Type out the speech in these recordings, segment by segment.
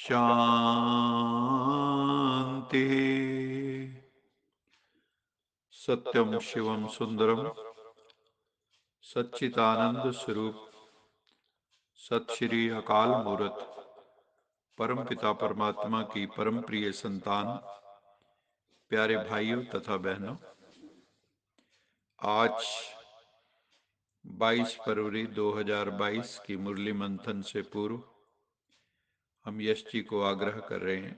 शांति। सत्यम शिवम सुंदरम सच्चिदानंद स्वरूप सत श्री अकाल मूरत परम पिता परमात्मा की परम प्रिय संतान प्यारे भाइयों तथा बहनों, आज 22 फरवरी 2022 की मुरली मंथन से पूर्व हम यश जी को आग्रह कर रहे हैं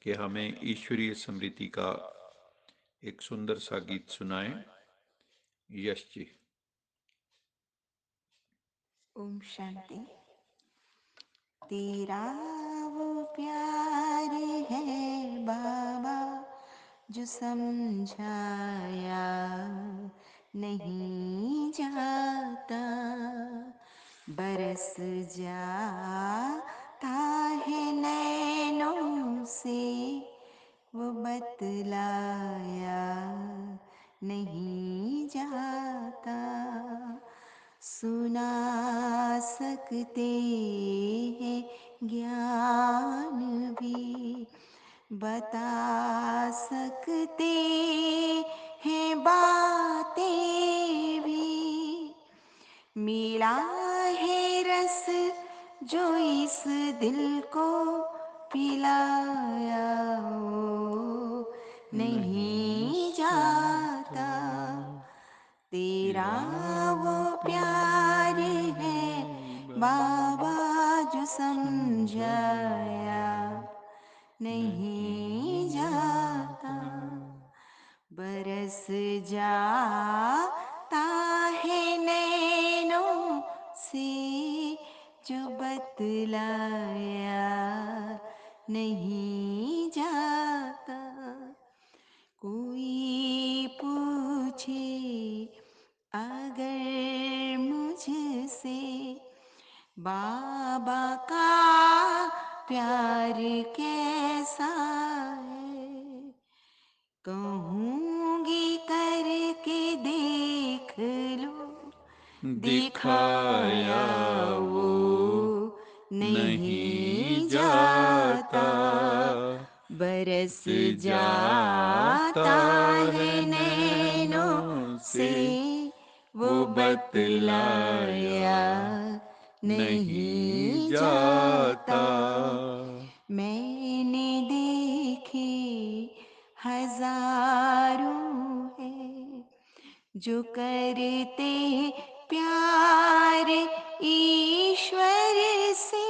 कि हमें ईश्वरीय स्मृति का एक सुंदर सा गीत सुनाएं। यश जी। ओम शांति। तेरा वो प्यार है बाबा जो समझाया नहीं जाता, बरस जाता है नैनों से वो बतलाया नहीं जाता। सुना सकते हैं ज्ञान भी, बता सकते हैं बातें भी, मिला है रस जो इस दिल को पिलाया वो नहीं जाता। तेरा वो प्यार है बाबा जो समझाया नहीं जाता, बरस जाता है नैनों से जो बतलाया नहीं जाता। कोई पूछे अगर मुझसे बाबा का प्यार कैसा है, कहूँगी करके देख लो, दिखाया वो नहीं जाता, बरस जाता है नैनों से वो बतलाया नहीं जाता। मैंने देखे हजारों है जो करते प्यार ईश्वर से,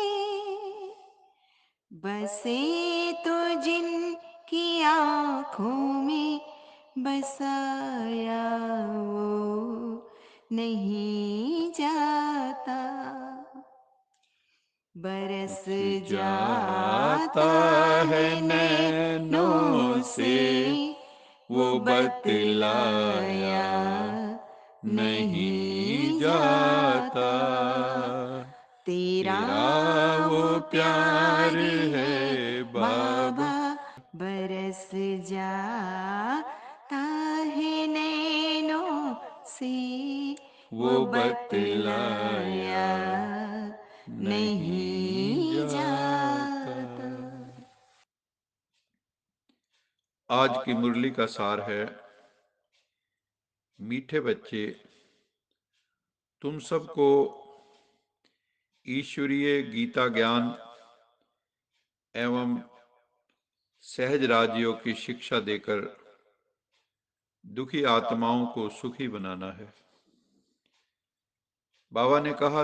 बसे तो जिनकी आँखों में बसाया वो नहीं जाता, बरस जाता है नैनों से वो बतलाया नहीं जाता। तेरा वो प्यार है बाबा, बरस जाता है नैनों से वो बतलाया नहीं जाता। आज की मुरली का सार है, मीठे बच्चे, तुम सबको ईश्वरीय गीता ज्ञान एवं सहज राजयोग की शिक्षा देकर दुखी आत्माओं को सुखी बनाना है। बाबा ने कहा,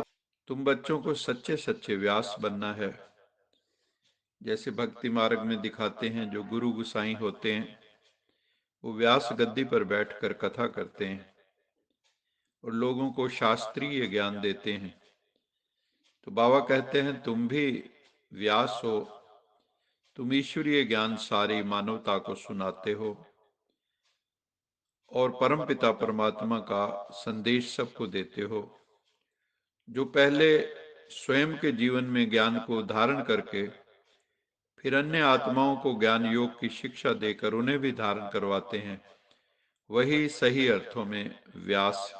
तुम बच्चों को सच्चे सच्चे व्यास बनना है। जैसे भक्ति मार्ग में दिखाते हैं, जो गुरु गुसाई होते हैं वो व्यास गद्दी पर बैठकर कथा करते हैं और लोगों को शास्त्रीय ज्ञान देते हैं। तो बाबा कहते हैं, तुम भी व्यास हो, तुम ईश्वरीय ज्ञान सारी मानवता को सुनाते हो और परमपिता परमात्मा का संदेश सबको देते हो। जो पहले स्वयं के जीवन में ज्ञान को धारण करके फिर अन्य आत्माओं को ज्ञान योग की शिक्षा देकर उन्हें भी धारण करवाते हैं, वही सही अर्थों में व्यास।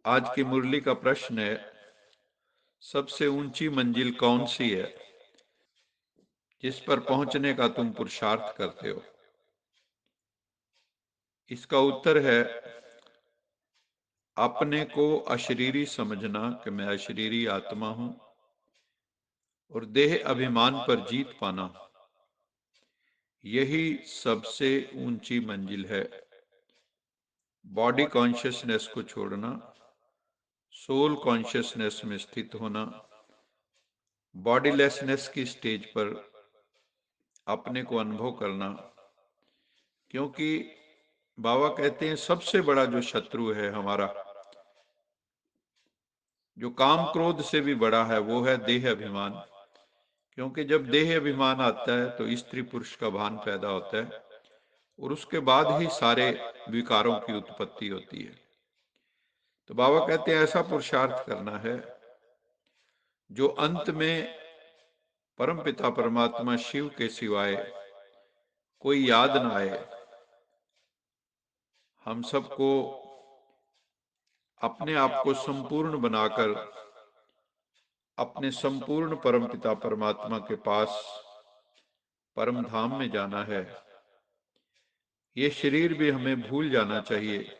आज की मुरली का प्रश्न है, सबसे ऊंची मंजिल कौन सी है जिस पर पहुंचने का तुम पुरुषार्थ करते हो? इसका उत्तर है अपने को अशरीरी समझना कि मैं अशरीरी आत्मा हूं और देह अभिमान पर जीत पाना। यही सबसे ऊंची मंजिल है। बॉडी कॉन्शियसनेस को छोड़ना, सोल कॉन्शियसनेस में स्थित होना, बॉडीलेसनेस की स्टेज पर अपने को अनुभव करना। क्योंकि बाबा कहते हैं सबसे बड़ा जो शत्रु है हमारा, जो काम क्रोध से भी बड़ा है, वो है देह अभिमान। क्योंकि जब देह अभिमान आता है तो स्त्री पुरुष का भान पैदा होता है और उसके बाद ही सारे विकारों की उत्पत्ति होती है। तो बाबा कहते हैं ऐसा पुरुषार्थ करना है जो अंत में परमपिता परमात्मा शिव के सिवाय कोई याद ना आए। हम सबको अपने आप को संपूर्ण बनाकर अपने संपूर्ण परमपिता परमात्मा के पास परम धाम में जाना है। ये शरीर भी हमें भूल जाना चाहिए,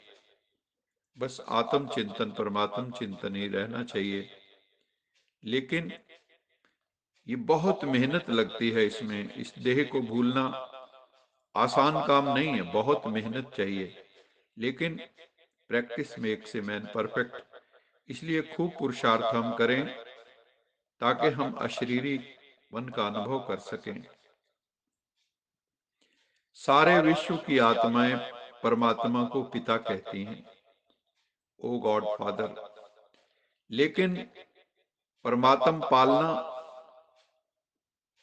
बस आत्म चिंतन परमात्म चिंतन ही रहना चाहिए। लेकिन ये बहुत मेहनत लगती है इसमें। इस देह को भूलना आसान काम नहीं है, बहुत मेहनत चाहिए। लेकिन practice makes a man perfect. इसलिए खूब पुरुषार्थ हम करें ताकि हम अशरीरी मन का अनुभव कर सकें। सारे विश्व की आत्माएं परमात्मा को पिता कहती हैं, ओ गॉड फादर। लेकिन परमात्मा पालना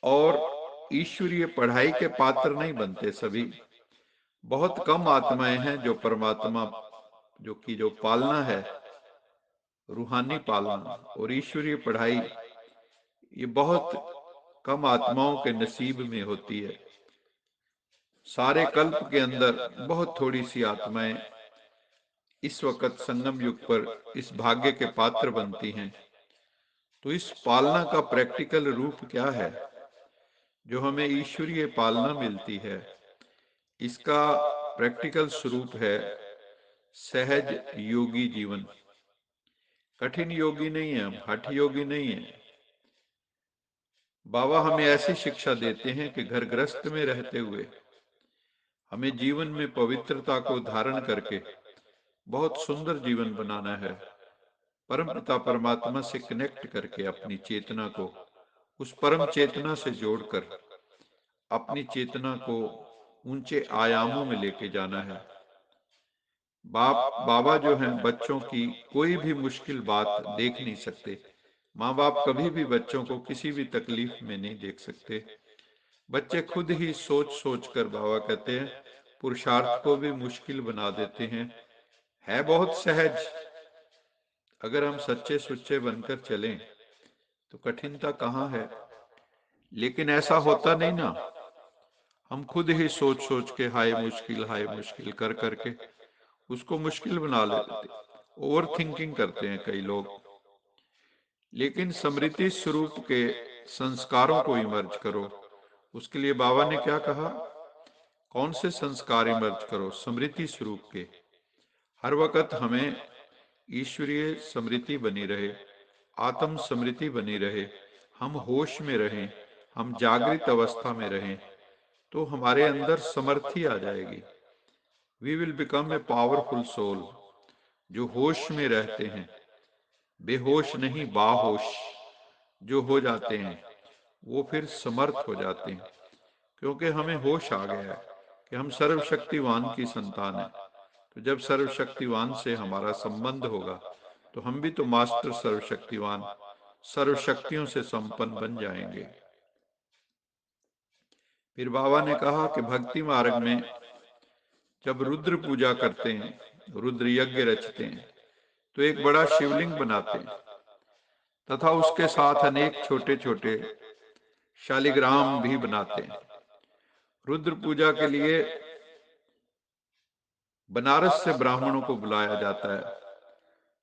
और ईश्वरीय पढ़ाई के पात्र नहीं बनते सभी। बहुत कम आत्माएं हैं जो परमात्मा जो पालना है, रूहानी पालना और ईश्वरीय पढ़ाई, ये बहुत कम आत्माओं के नसीब में होती है। सारे कल्प के अंदर बहुत थोड़ी सी आत्माएं इस वक्त संगम युग पर इस भाग्य के पात्र बनती हैं। तो इस पालना का प्रैक्टिकल रूप क्या है जो हमें ईश्वरीय पालना मिलती है? इसका प्रैक्टिकल स्वरूप है सहज योगी जीवन। कठिन योगी नहीं है हम, हठ योगी नहीं है। बाबा हमें ऐसी शिक्षा देते हैं कि घर गृहस्थ में रहते हुए हमें जीवन में पवित्रता को धारण करके बहुत सुंदर जीवन बनाना है। परमपिता परमात्मा से कनेक्ट करके अपनी चेतना को उस परम चेतना से जोड़कर अपनी चेतना को ऊंचे आयामों में लेके जाना है। बाबा जो हैं बच्चों की कोई भी मुश्किल बात देख नहीं सकते। माँ बाप कभी भी बच्चों को किसी भी तकलीफ में नहीं देख सकते। बच्चे खुद ही सोच सोच कर, बाबा कहते हैं, पुरुषार्थ को भी मुश्किल बना देते हैं। है बहुत सहज। अगर हम सच्चे सुच्चे बनकर चलें तो कठिनता कहाँ है। लेकिन ऐसा होता नहीं ना। हम खुद ही सोच सोच के हाय मुश्किल कर करके उसको मुश्किल बना लेते। ओवर थिंकिंग करते हैं कई लोग। लेकिन स्मृति स्वरूप के संस्कारों को इमर्ज करो। उसके लिए बाबा ने क्या कहा? कौन से संस्कार इमर्ज करो? स्मृति स्वरूप के। हर वक्त हमें ईश्वरीय स्मृति बनी रहे, आत्म स्मृति बनी रहे, हम होश में रहें, हम जागृत अवस्था में रहें, तो हमारे अंदर समर्थी आ जाएगी। We will become a powerful soul. जो होश में रहते हैं, बेहोश नहीं बाहोश जो हो जाते हैं, वो फिर समर्थ हो जाते हैं। क्योंकि हमें होश आ गया है कि हम सर्वशक्तिवान की संतान हैं। तो जब सर्वशक्तिवान से हमारा संबंध होगा तो हम भी तो मास्टर सर्वशक्तिवान, सर्वशक्तियों से संपन्न बन जाएंगे। फिर बाबा ने कहा कि भक्ति मार्ग में जब रुद्र पूजा करते हैं, रुद्र यज्ञ रचते हैं, तो एक बड़ा शिवलिंग बनाते हैं तथा उसके साथ अनेक छोटे छोटे शालिग्राम भी बनाते हैं। रुद्र पूजा के लिए बनारस से ब्राह्मणों को बुलाया जाता है।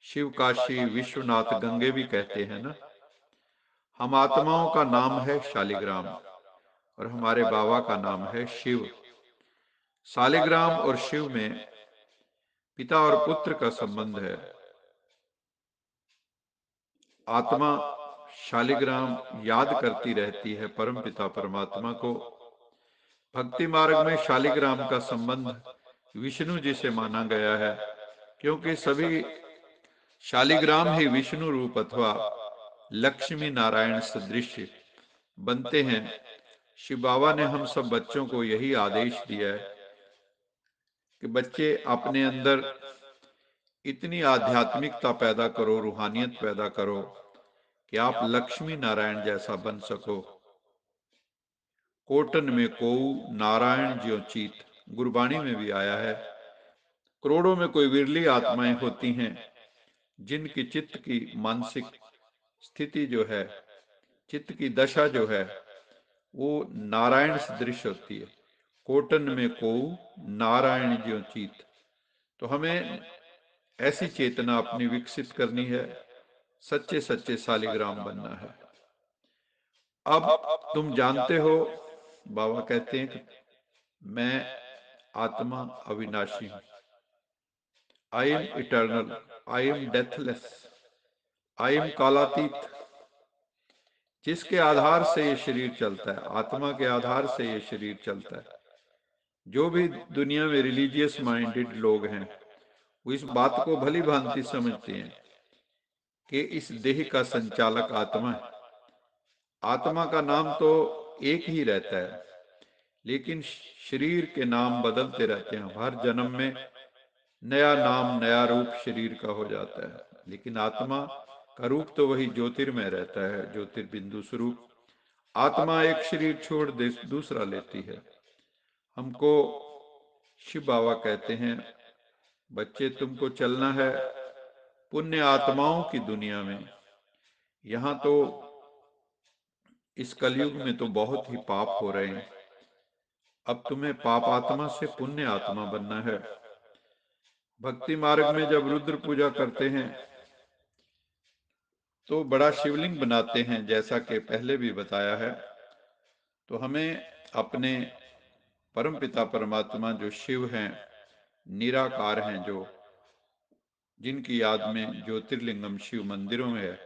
शिव काशी विश्वनाथ गंगे भी कहते हैं ना। हम आत्माओं का नाम है शालिग्राम और हमारे बाबा का नाम है शिव। शालिग्राम और शिव में पिता और पुत्र का संबंध है। आत्मा शालिग्राम याद करती रहती है परम पिता परमात्मा को। भक्ति मार्ग में शालिग्राम का संबंध विष्णु जी से माना गया है, क्योंकि सभी शालिग्राम ही विष्णु रूप अथवा लक्ष्मी नारायण सदृश बनते हैं। शिव बाबा ने हम सब बच्चों को यही आदेश दिया है कि बच्चे अपने अंदर इतनी आध्यात्मिकता पैदा करो, रूहानियत पैदा करो कि आप लक्ष्मी नारायण जैसा बन सको। कोटन में कोऊ नारायण ज्यों चीत, गुरबाणी में भी आया है। करोड़ों में कोई विरली आत्माएं होती हैं जिनकी चित्त की मानसिक स्थिति जो है, चित्त की दशा जो है, वो नारायण सदृश होती है। कोटन में कोऊ नारायण ज्यों चीत। तो हमें ऐसी चेतना अपनी विकसित करनी है, सच्चे सच्चे शालिग्राम बनना है। अब तुम जानते हो, बाबा कहते हैं कि मैं आत्मा अविनाशी हूं। I am eternal, I am deathless, I am कालातीत। जिसके आधार से ये शरीर चलता है, आत्मा के आधार से ये शरीर चलता है। जो भी दुनिया में रिलीजियस माइंडेड लोग हैं वो इस बात को भली भांति समझते हैं कि इस देह का संचालक आत्मा है। आत्मा का नाम तो एक ही रहता है, लेकिन शरीर के नाम बदलते रहते हैं। हर जन्म में नया नाम नया रूप शरीर का हो जाता है, लेकिन आत्मा का रूप तो वही ज्योतिर्मय रहता है, ज्योतिर्बिंदु स्वरूप। आत्मा एक शरीर छोड़ दूसरा लेती है। हमको शिव बाबा कहते हैं, बच्चे तुमको चलना है पुण्य आत्माओं की दुनिया में। यहाँ तो इस कलयुग में तो बहुत ही पाप हो रहे हैं। अब तुम्हें पाप आत्मा से पुण्य आत्मा बनना है। भक्ति मार्ग में जब रुद्र पूजा करते हैं तो बड़ा शिवलिंग बनाते हैं, जैसा कि पहले भी बताया है। तो हमें अपने परम पिता परमात्मा जो शिव हैं, निराकार हैं, जो जिनकी याद में ज्योतिर्लिंगम शिव मंदिरों में है,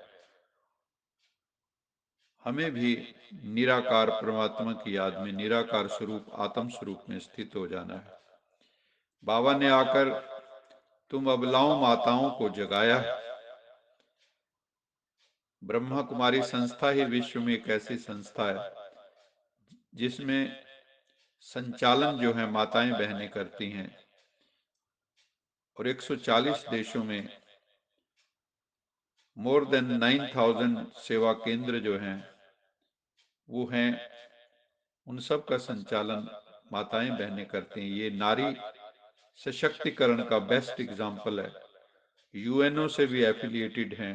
हमें भी निराकार परमात्मा की याद में निराकार स्वरूप आत्म स्वरूप में स्थित हो जाना है। बाबा ने आकर तुम अबलाओं माताओं को जगाया। ब्रह्मा कुमारी संस्था ही विश्व में एक ऐसी संस्था है जिसमें संचालन जो है माताएं बहनें करती हैं, और 140 देशों में मोर देन 9000 सेवा केंद्र जो हैं वो हैं। उन सब का संचालन माताएं बहनें करती हैं। ये नारी सशक्तिकरण का बेस्ट एग्जाम्पल है। यूएनओ से भी एफिलिएटेड हैं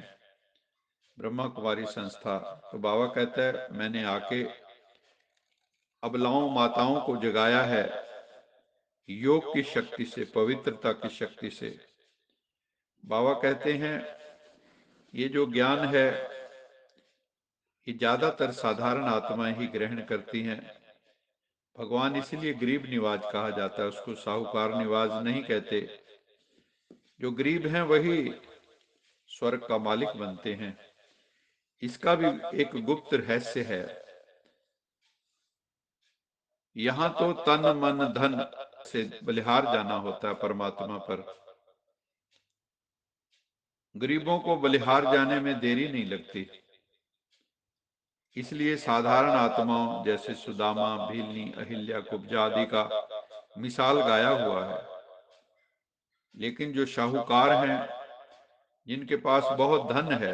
ब्रह्मा कुमारी संस्था। तो बाबा कहता है मैंने आके अबलाओं माताओं को जगाया है योग की शक्ति से, पवित्रता की शक्ति से। बाबा कहते हैं ये जो ज्ञान है ये ज्यादातर साधारण आत्माएं ही ग्रहण करती हैं। भगवान इसलिए गरीब निवाज कहा जाता है, उसको साहूकार निवाज नहीं कहते। जो गरीब हैं वही स्वर्ग का मालिक बनते हैं। इसका भी एक गुप्त रहस्य है। यहाँ तो तन मन धन से बलिहार जाना होता है परमात्मा पर। गरीबों को बलिहार जाने में देरी नहीं लगती। इसलिए साधारण आत्माओं जैसे सुदामा, भीलनी, अहिल्या, कुब्जा आदि का मिसाल गाया हुआ है। लेकिन जो शाहूकार हैं, जिनके पास बहुत धन है,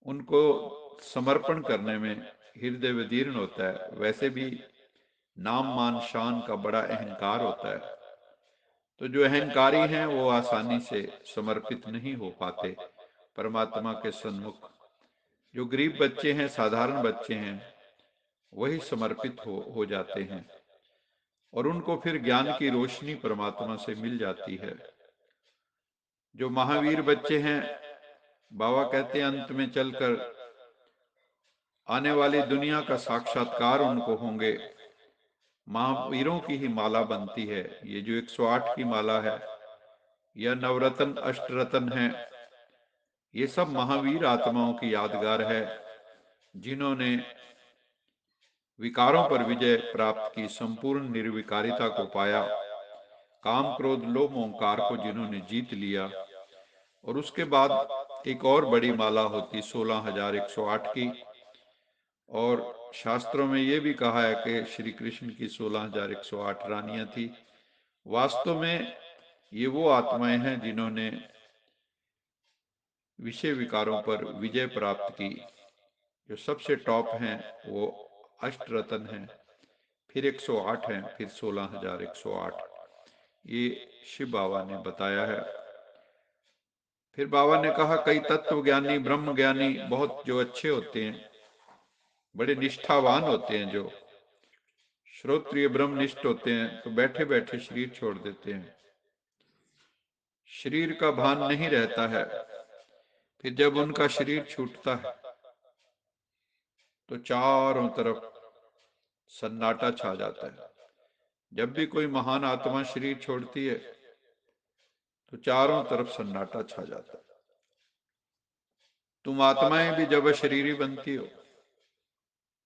उनको समर्पण करने में हृदय विदीर्ण होता है। वैसे भी नाम मान शान का बड़ा अहंकार होता है। तो जो अहंकारी हैं वो आसानी से समर्पित नहीं हो पाते परमात्मा के सन्मुख। जो गरीब बच्चे हैं, साधारण बच्चे हैं, वही समर्पित हो जाते हैं और उनको फिर ज्ञान की रोशनी परमात्मा से मिल जाती है। जो महावीर बच्चे हैं, बाबा कहते हैं अंत में चलकर आने वाली दुनिया का साक्षात्कार उनको होंगे। महावीरों की ही माला बनती है। ये जो 108 की माला है, यह नवरत्न अष्टरत्न है। ये सब महावीर आत्माओं की यादगार है, जिन्होंने विकारों पर विजय प्राप्त की, संपूर्ण निर्विकारिता को पाया, काम क्रोध लोभ ओंकार को जिन्होंने जीत लिया। और उसके बाद एक और बड़ी माला होती 16,108 की, और शास्त्रों में ये भी कहा है कि श्री कृष्ण की 16,108 रानियां थी। वास्तव में ये वो आत्माएं हैं जिन्होंने विषय विकारों पर विजय प्राप्त की। जो सबसे टॉप हैं वो अष्टरत्न हैं, फिर 108 हैं, फिर 16,108। ये शिव बाबा ने बताया है। फिर बाबा ने कहा कई तत्व ज्ञानी ब्रह्म ज्ञानी बहुत जो अच्छे होते हैं, बड़े निष्ठावान होते हैं, जो श्रोत्रिय ब्रह्मनिष्ठ होते हैं, तो बैठे बैठे शरीर छोड़ देते हैं। शरीर का भान नहीं रहता है। फिर जब उनका शरीर छूटता है तो चारों तरफ सन्नाटा छा जाता है। जब भी कोई महान आत्मा शरीर छोड़ती है तो चारों तरफ सन्नाटा छा जाता है। तुम आत्माएं भी जब अशरीरी बनती हो,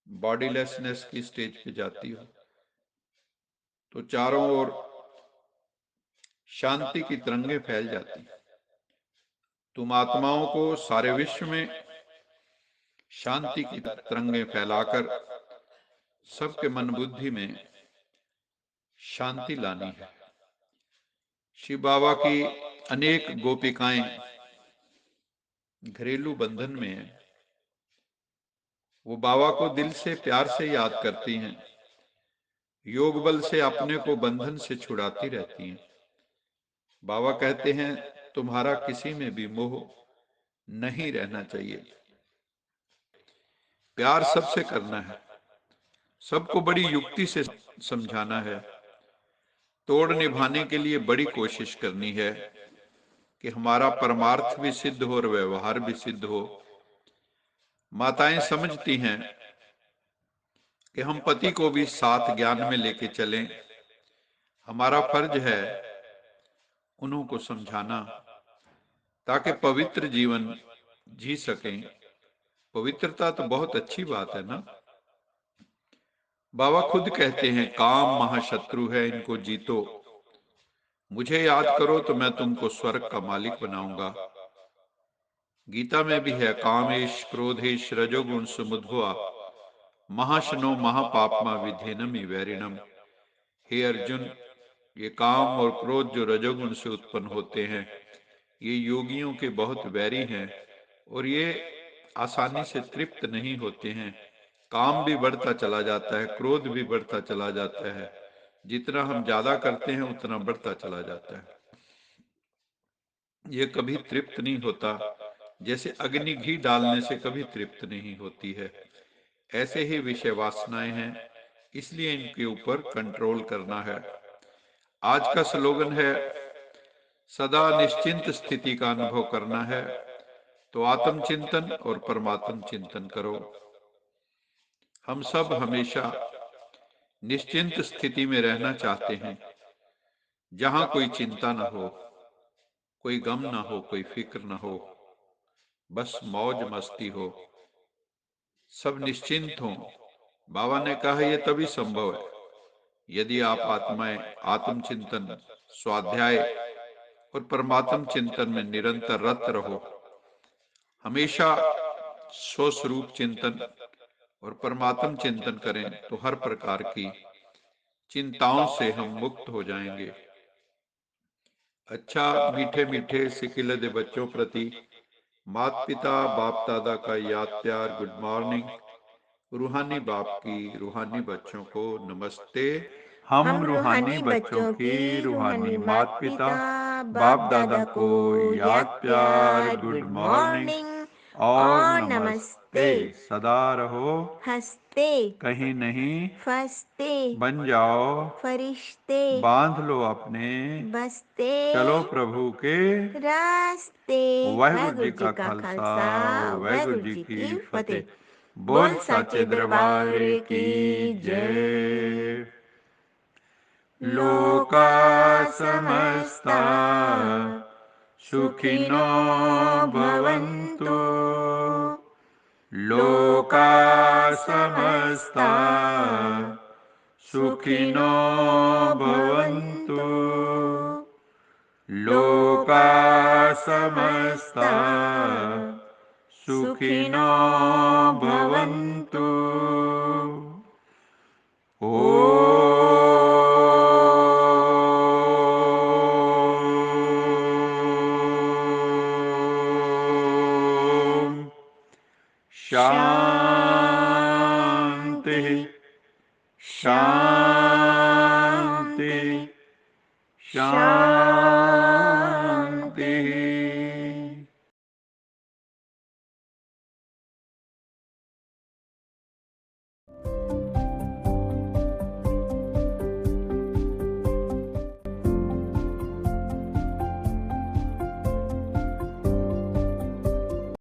बॉडीलेसनेस की स्टेज पे जाती हो, तो चारों ओर शांति की तरंगें फैल जाती हैं। तुम आत्माओं को सारे विश्व में शांति की तरंगें फैलाकर सबके मन बुद्धि में शांति लानी है। शिव बाबा की अनेक गोपिकाएं घरेलू बंधन में हैं। वो बाबा को दिल से प्यार से याद करती हैं, योग बल से अपने को बंधन से छुड़ाती रहती हैं। बाबा कहते हैं तुम्हारा किसी में भी मोह नहीं रहना चाहिए। प्यार सबसे करना है, सबको बड़ी युक्ति से समझाना है, तोड़ निभाने के लिए बड़ी कोशिश करनी है कि हमारा परमार्थ भी सिद्ध हो और व्यवहार भी सिद्ध हो। माताएं समझती हैं कि हम पति को भी साथ ज्ञान में लेके चलें। हमारा फर्ज है उन्हों को समझाना, ताकि पवित्र जीवन जी सकें। पवित्रता तो बहुत अच्छी बात है ना। बाबा खुद कहते हैं काम महाशत्रु है, इनको जीतो। मुझे याद करो तो मैं तुमको स्वर्ग का मालिक बनाऊंगा। गीता में भी है कामेश क्रोधेश रजोगुण सुमुद्भवा महाशनो महापापमा विधेनम वैरिणम। हे अर्जुन, ये काम और क्रोध जो रजोगुण से उत्पन्न होते हैं, ये योगियों के बहुत वैरी हैं और ये आसानी से तृप्त नहीं होते हैं। काम भी बढ़ता चला जाता है, क्रोध भी बढ़ता चला जाता है। जितना हम ज्यादा करते हैं उतना बढ़ता चला जाता है। ये कभी तृप्त नहीं होता। जैसे अग्नि घी डालने से कभी तृप्त नहीं होती है, ऐसे ही विषय वासनाएं हैं। इसलिए इनके ऊपर कंट्रोल करना है। आज का स्लोगन है सदा निश्चिंत स्थिति का अनुभव करना है, तो आत्मचिंतन और परमात्म चिंतन करो। हम सब हमेशा निश्चिंत स्थिति में रहना चाहते हैं, जहां कोई चिंता न हो, कोई गम न हो, कोई फिक्र न हो, बस मौज मस्ती हो, सब निश्चिंत हो। बाबा ने कहा यह तभी संभव है यदि आप आत्माएं आत्मचिंतन, स्वाध्याय और परमात्म चिंतन में निरंतर रत रहो। हमेशा स्वस्वरूप चिंतन और परमात्म चिंतन करें तो हर प्रकार की चिंताओं से हम मुक्त हो जाएंगे। अच्छा मीठे मीठे सिकिल दे बच्चों प्रति माता पिता बाप दादा का याद प्यार गुड मॉर्निंग। रूहानी बाप की रूहानी बच्चों को नमस्ते। हम हम रूहानी रूहानी बच्चों बच्चों की की रूहानी रूहानी माता माता पिता पिता बाप बाप दादा दादा को को याद याद प्यार प्यार गुड गुड मॉर्निंग मॉर्निंग और और नमस्ते। नमस्ते। सदा रहो हंसते कहीं नहीं फंसते बन जाओ, फरिश्ते बांध लो अपने, बसते चलो प्रभु के रास्ते। वाहिगुरु वाहेगुरु जी जी का का खालसा खालसा वाहिगुरु वाहेगुरु जी जी की की फतेह। फतेह। बोल साचे दरबार की जय। लोका समस्ता सुखिनो भवन्तु। लोका समस्ता सुखिनो भवन्तु। लोका समस्ता सुखिनो भवन्तु। ओम शांति शांति शांति। शांति।